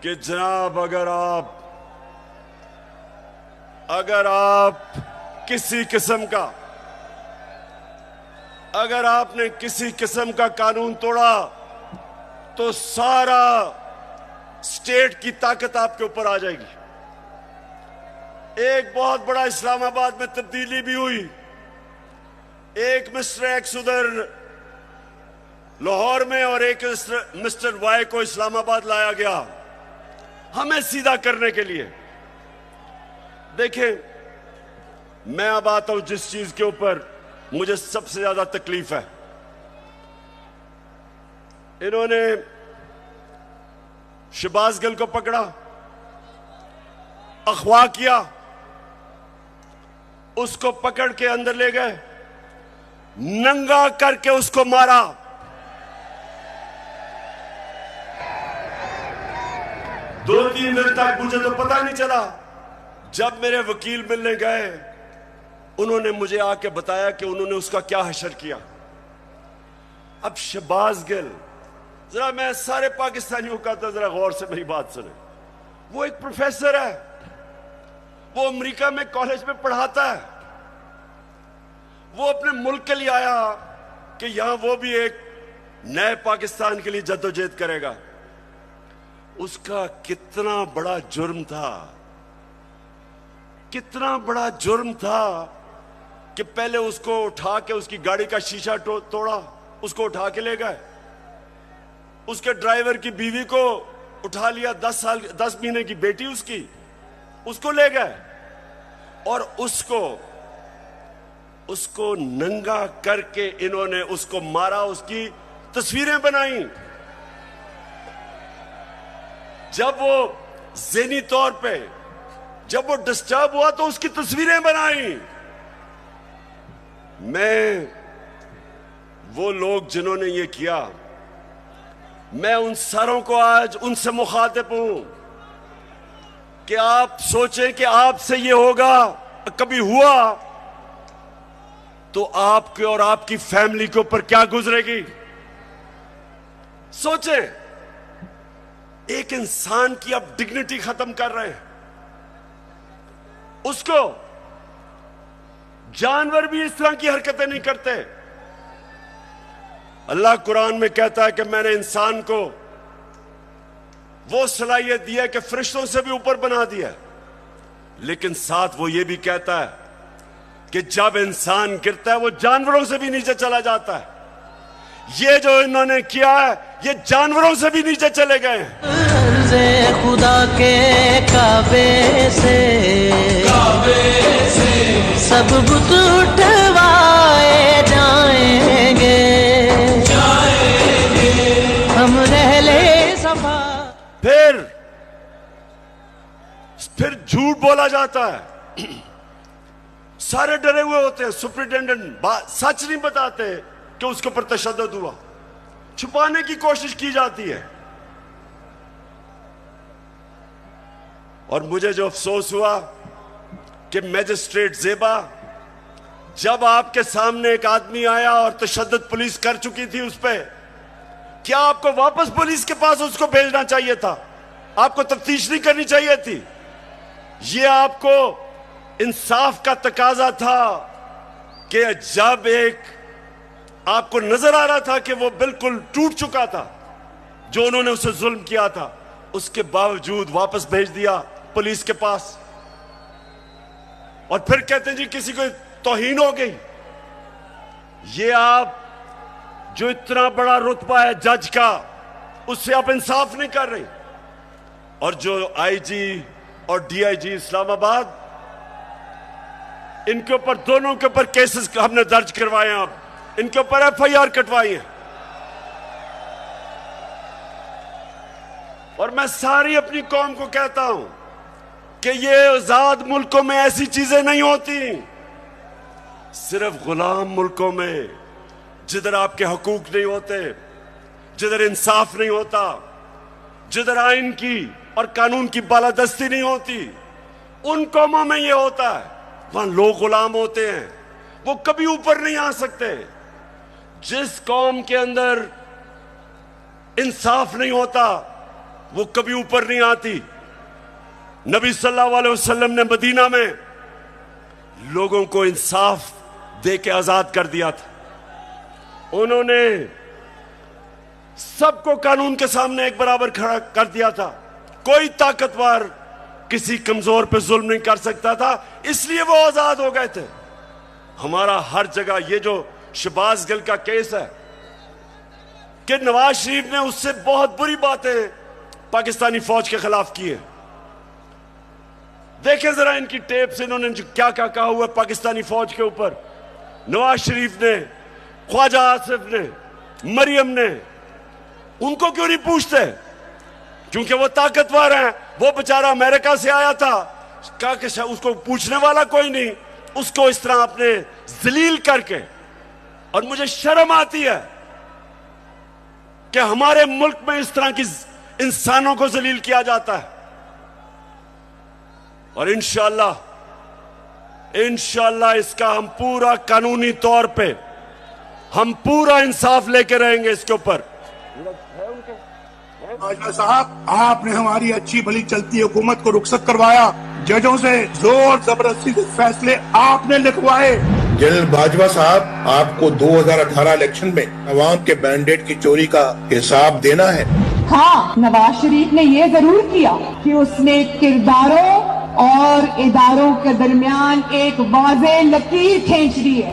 कि जनाब अगर आप किसी किस्म का अगर आपने किसी किस्म का कानून तोड़ा तो सारा स्टेट की ताकत आपके ऊपर आ जाएगी। एक बहुत बड़ा इस्लामाबाद में तब्दीली भी हुई। एक मिस्टर एक्स उधर लाहौर में और एक मिस्टर वाई को इस्लामाबाद लाया गया हमें सीधा करने के लिए। देखें, मैं अब आता हूं जिस चीज के ऊपर मुझे सबसे ज्यादा तकलीफ है। इन्होंने शहबाज गिल को पकड़ा, अगवा किया, उसको पकड़ के अंदर ले गए, नंगा करके उसको मारा। दो तीन दिन तक मुझे तो पता नहीं चला। जब मेरे वकील मिलने गए उन्होंने मुझे आके बताया कि उन्होंने उसका क्या हशर किया। अब शहबाज गिल, जरा मैं सारे पाकिस्तानियों का तो जरा गौर से मेरी बात सुने। वो एक प्रोफेसर है, वो अमेरिका में कॉलेज में पढ़ाता है। वो अपने मुल्क के लिए आया कि यहां वो भी एक नए पाकिस्तान के लिए जद्दोजहद करेगा। उसका कितना बड़ा जुर्म था, कितना बड़ा जुर्म था कि पहले उसको उठा के उसकी गाड़ी का शीशा तोड़ा, उसको उठा के ले गए। उसके ड्राइवर की बीवी को उठा लिया, 10 महीने की बेटी उसको ले गए और उसको नंगा करके इन्होंने उसको मारा, उसकी तस्वीरें बनाई। जब वो ज़हनी तौर पे जब वो डिस्टर्ब हुआ तो उसकी तस्वीरें बनाई। मैं वो लोग जिन्होंने ये किया, मैं उन सारों को आज उनसे मुखातिब हूं कि आप सोचें कि आपसे ये होगा, कभी हुआ तो आपके और आपकी फैमिली के ऊपर क्या गुजरेगी। सोचें, एक इंसान की आप डिग्निटी खत्म कर रहे हैं। उसको जानवर भी इस तरह की हरकतें नहीं करते। अल्लाह कुरान में कहता है कि मैंने इंसान को वो सलाहियत दी है कि फरिश्तों से भी ऊपर बना दिया, लेकिन साथ वो ये भी कहता है कि जब इंसान गिरता है वो जानवरों से भी नीचे चला जाता है। ये जो इन्होंने किया है ये जानवरों से भी नीचे चले गए हैं। खुदा के काबे से सब बुत उठवाए जाएंगे, हम रह ले सफा। फिर झूठ बोला जाता है। सारे डरे हुए होते हैं। सुपरिटेंडेंट सच नहीं बताते कि उसके ऊपर तशद्दुद हुआ, छुपाने की कोशिश की जाती है। और मुझे जो अफसोस हुआ कि मैजिस्ट्रेट ज़ेबा, जब आपके सामने एक आदमी आया और तशद्दुद पुलिस कर चुकी थी उस पर, क्या आपको वापस पुलिस के पास उसको भेजना चाहिए था? आपको तफ्तीश नहीं करनी चाहिए थी? यह आपको इंसाफ का तकाजा था कि जब एक आपको नजर आ रहा था कि वो बिल्कुल टूट चुका था, जो उन्होंने उसे जुल्म किया था, उसके बावजूद वापस भेज दिया पुलिस के पास। और फिर कहते हैं जी किसी को तौहीन हो गई। ये आप जो इतना बड़ा रुतबा है जज का, उससे आप इंसाफ नहीं कर रहे। और जो आईजी और डीआईजी इस्लामाबाद, इनके ऊपर, दोनों के ऊपर केसेस हमने दर्ज करवाए हैं, आप इनके ऊपर एफआईआर कटवाई है। और मैं सारी अपनी कौम को कहता हूं कि ये आजाद मुल्कों में ऐसी चीजें नहीं होती। सिर्फ गुलाम मुल्कों में, जिधर आपके हकूक नहीं होते, जिधर इंसाफ नहीं होता, जिधर आइन की और कानून की बालादस्ती नहीं होती, उन कौमों में ये होता है। वहां लोग गुलाम होते हैं, वो कभी ऊपर नहीं आ सकते। जिस कौम के अंदर इंसाफ नहीं होता वो कभी ऊपर नहीं आती। नबी सल्लल्लाहु अलैहि वसल्लम ने मदीना में लोगों को इंसाफ दे के आजाद कर दिया था। उन्होंने सबको कानून के सामने एक बराबर खड़ा कर दिया था। कोई ताकतवर किसी कमजोर पे जुल्म नहीं कर सकता था, इसलिए वो आजाद हो गए थे। हमारा हर जगह ये जो शहबाज गिल का केस है कि नवाज शरीफ ने उससे बहुत बुरी बातें पाकिस्तानी फौज के खिलाफ की है। देखें जरा इनकी टेप से इन्होंने जो क्या क्या कहा हुआ पाकिस्तानी फौज के ऊपर। नवाज शरीफ ने, ख्वाजा आसिफ ने, मरियम ने, उनको क्यों नहीं पूछते? क्योंकि वो ताकतवर हैं। वो बेचारा अमेरिका से आया था, कहा कि उसको पूछने वाला कोई नहीं, उसको इस तरह अपने जलील करके। और मुझे शर्म आती है कि हमारे मुल्क में इस तरह की इंसानों को जलील किया जाता है। और इंशाअल्लाह इसका हम पूरा कानूनी तौर पे हम पूरा इंसाफ लेके रहेंगे इसके ऊपर। बाजवा साहब, आपने हमारी अच्छी भली चलती हुकूमत को रुखसत करवाया, जजों से जोर जबरदस्ती से फैसले आपने लिखवाए। जनरल बाजवा साहब, आपको 2018 इलेक्शन में अवाम के मैंडेट की चोरी का हिसाब देना है। हाँ, नवाज शरीफ ने ये जरूर किया कि उसने किरदारों और इदारों के दरमियान एक वाज़ेह लकीर खींच दी है।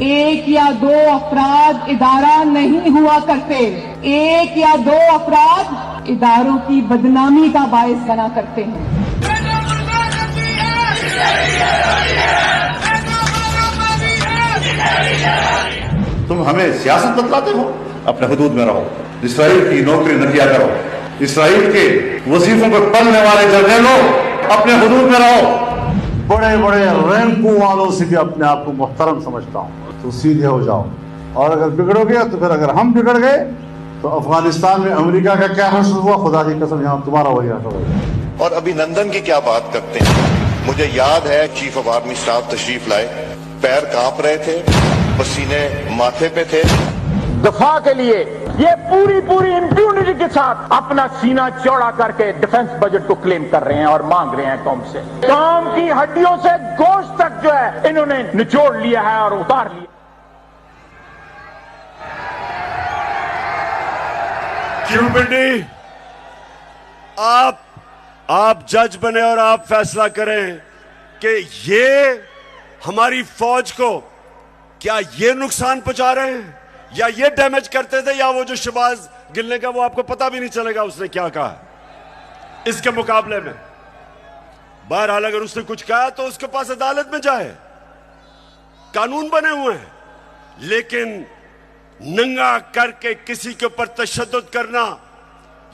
एक या दो अफराद इदारा नहीं हुआ करते, एक या दो अफराद इदारों की बदनामी का बायस बना करते हैं। तुम हमें सियासत बतलाते हो, अपने हुदूद में रहो। इसराइल की नौकरी न किया करो। इसराइल के वजीफों पर पलने वाले जर्नलों, अपने हुदूद में रहो। बड़े बड़े रैंकों वालों से भी अपने आप को मुहतरम समझता हूँ, तो सीधे हो जाओ। और अगर बिगड़ोगे तो फिर अगर हम बिगड़ गए तो अफगानिस्तान में अमेरिका का क्या हश्र हुआ, खुदा की कसम यहाँ तुम्हारा वही हश्र होगा। और अभिनंदन की क्या बात करते हैं। मुझे याद है चीफ ऑफ आर्मी स्टाफ तशरीफ लाए, पैर कांप रहे थे, पसीने माथे पे थे। दफा के लिए ये पूरी इंप्यूनिटी के साथ अपना सीना चौड़ा करके डिफेंस बजट को क्लेम कर रहे हैं और मांग रहे हैं कौम से। काम की हड्डियों से गोश्त तक जो है इन्होंने निचोड़ लिया है और उतार लिया। क्यों बेटी, आप जज बने और आप फैसला करें कि ये हमारी फौज को क्या ये नुकसान पहुंचा रहे हैं या ये डैमेज करते थे, या वो जो शहबाज गिल का वो आपको पता भी नहीं चलेगा उसने क्या कहा इसके मुकाबले में। बहरहाल अगर उसने कुछ कहा तो उसके पास अदालत में जाए, कानून बने हुए हैं। लेकिन नंगा करके किसी के ऊपर तशद्दुद करना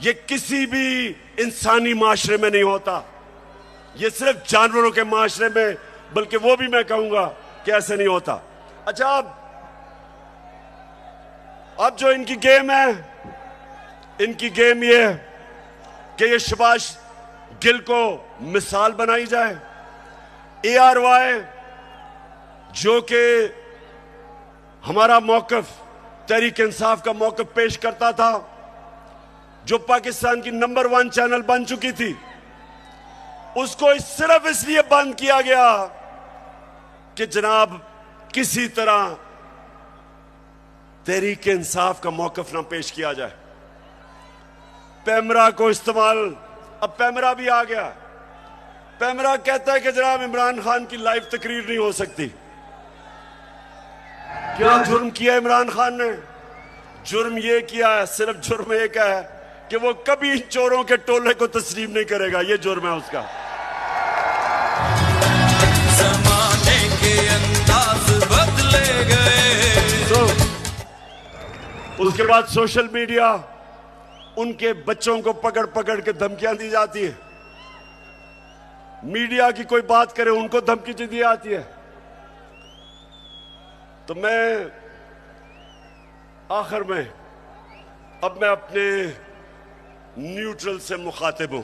ये किसी भी इंसानी माशरे में नहीं होता। ये सिर्फ जानवरों के माशरे में, बल्कि वो भी मैं कहूंगा कि ऐसे नहीं होता। अच्छा, अब जो इनकी गेम है, इनकी गेम ये है कि ये शहबाज गिल को मिसाल बनाई जाए। ARY जो कि हमारा मौकफ, तहरीक इंसाफ का मौकफ पेश करता था, जो पाकिस्तान की नंबर 1 चैनल बन चुकी थी, उसको सिर्फ इसलिए बंद किया गया कि जनाब किसी तरह तहरीक इंसाफ का मौकफ ना पेश किया जाए। पैमरा को इस्तेमाल, अब पैमरा भी आ गया। पैमरा कहता है कि जनाब इमरान खान की लाइव तकरीर नहीं हो सकती। क्या जुर्म किया इमरान खान ने? जुर्म ये किया है, सिर्फ जुर्म एक है कि वो कभी चोरों के टोले को तस्लीम नहीं करेगा। ये जुर्म है उसका। ज़माने के अंदाज बदले गए। उसके बाद सोशल मीडिया, उनके बच्चों को पकड़ पकड़ के धमकियां दी जाती है। मीडिया की कोई बात करे उनको धमकी दी जाती है। तो मैं आखिर में अब मैं अपने न्यूट्रल से मुखातिब हूं।